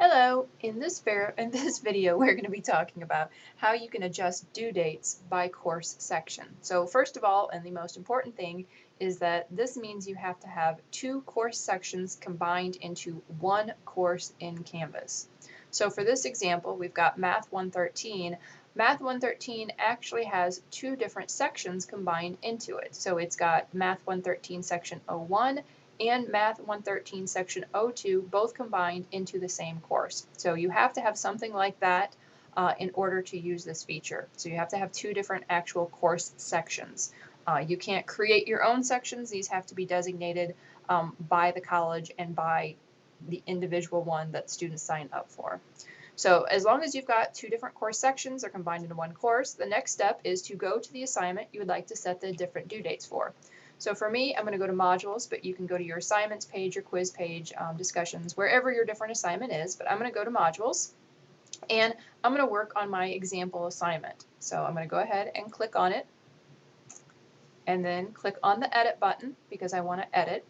Hello, in this video we're going to be talking about how you can adjust due dates by course section. So first of all, and the most important thing, is that this means you have to have two course sections combined into one course in Canvas. So for this example, we've got Math 113. Math 113 actually has two different sections combined into it. So it's got Math 113 section 01 and Math 113 Section 02 both combined into the same course. So you have to have something like that in order to use this feature. So you have to have two different actual course sections. You can't create your own sections. These have to be designated by the college and by the individual one that students sign up for. So as long as you've got two different course sections are combined into one course, the next step is to go to the assignment you would like to set the different due dates for. So for me, I'm going to go to modules, but you can go to your assignments page, your quiz page, discussions, wherever your different assignment is. But I'm going to go to modules, and I'm going to work on my example assignment. So I'm going to go ahead and click on it, and then click on the edit button because I want to edit.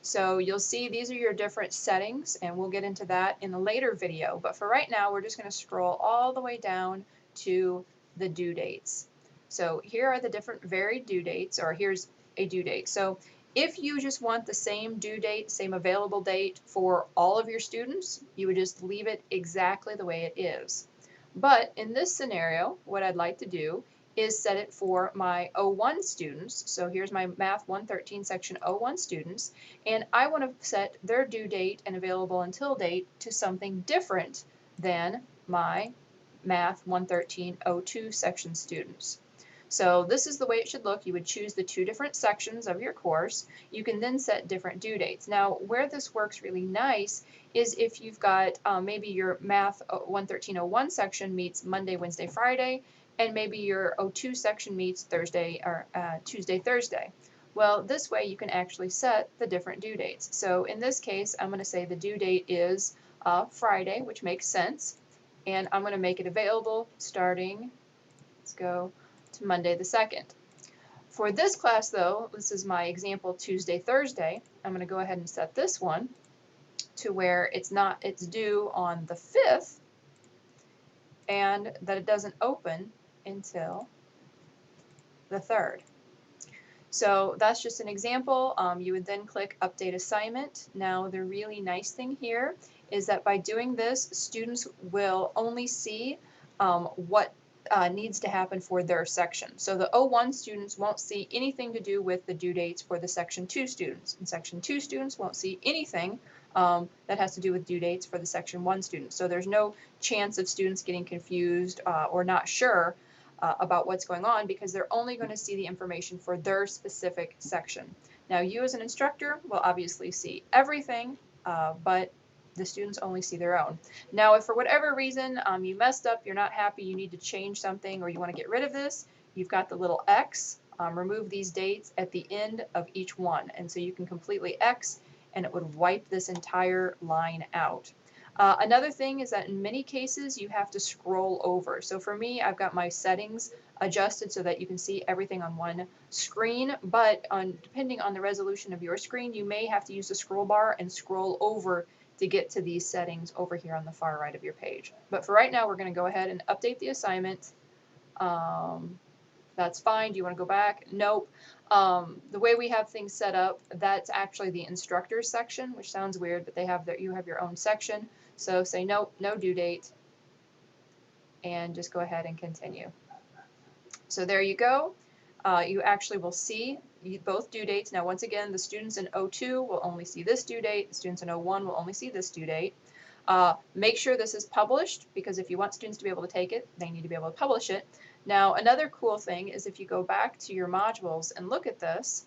So you'll see these are your different settings, and we'll get into that in a later video. But for right now, we're just going to scroll all the way down to the due dates. So here are the different varied due dates, or here's a due date. So if you just want the same due date, same available date for all of your students, you would just leave it exactly the way it is. But in this scenario, what I'd like to do is set it for my O1 students. So here's my Math 113 Section O1 students, and I want to set their due date and available until date to something different than my Math 113 O2 section students. So this is the way it should look. You would choose the two different sections of your course. You can then set different due dates. Now, where this works really nice is if you've got maybe your Math 113.01 section meets Monday, Wednesday, Friday, and maybe your O2 section meets Thursday or Tuesday, Thursday. Well, this way you can actually set the different due dates. So in this case, I'm going to say the due date is Friday, which makes sense, and I'm going to make it available starting, let's go to Monday the 2nd. For this class though, this is my example Tuesday, Thursday, I'm going to go ahead and set this one to where it's due on the 5th and that it doesn't open until the 3rd. So that's just an example. You would then click Update Assignment. Now the really nice thing here is that by doing this, students will only see what needs to happen for their section. So the O1 students won't see anything to do with the due dates for the Section 2 students, and Section 2 students won't see anything that has to do with due dates for the Section 1 students. So there's no chance of students getting confused or not sure about what's going on because they're only going to see the information for their specific section. Now you as an instructor will obviously see everything, but the students only see their own. Now if for whatever reason you messed up, you're not happy, you need to change something, or you want to get rid of this, you've got the little X, remove these dates at the end of each one. And so you can completely X and it would wipe this entire line out. Another thing is that in many cases you have to scroll over. So for me, I've got my settings adjusted so that you can see everything on one screen, but depending on the resolution of your screen, you may have to use the scroll bar and scroll over to get to these settings over here on the far right of your page. But for right now, we're going to go ahead and update the assignment. That's fine. Do you want to go back? Nope. The way we have things set up, that's actually the instructors section, which sounds weird, but you have your own section. So say nope, no due date, and just go ahead and continue. So there you go. You actually will see both due dates. Now once again, the students in O2 will only see this due date, the students in O1 will only see this due date. Make sure this is published, because if you want students to be able to take it, they need to be able to publish it. Now another cool thing is if you go back to your modules and look at this,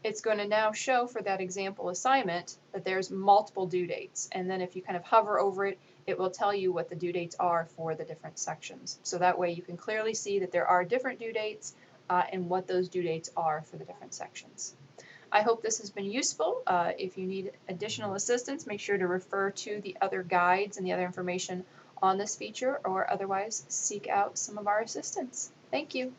it's going to now show for that example assignment that there's multiple due dates. And then if you kind of hover over it, it will tell you what the due dates are for the different sections. So that way you can clearly see that there are different due dates and what those due dates are for the different sections. I hope this has been useful. If you need additional assistance, make sure to refer to the other guides and the other information on this feature, or otherwise seek out some of our assistants. Thank you.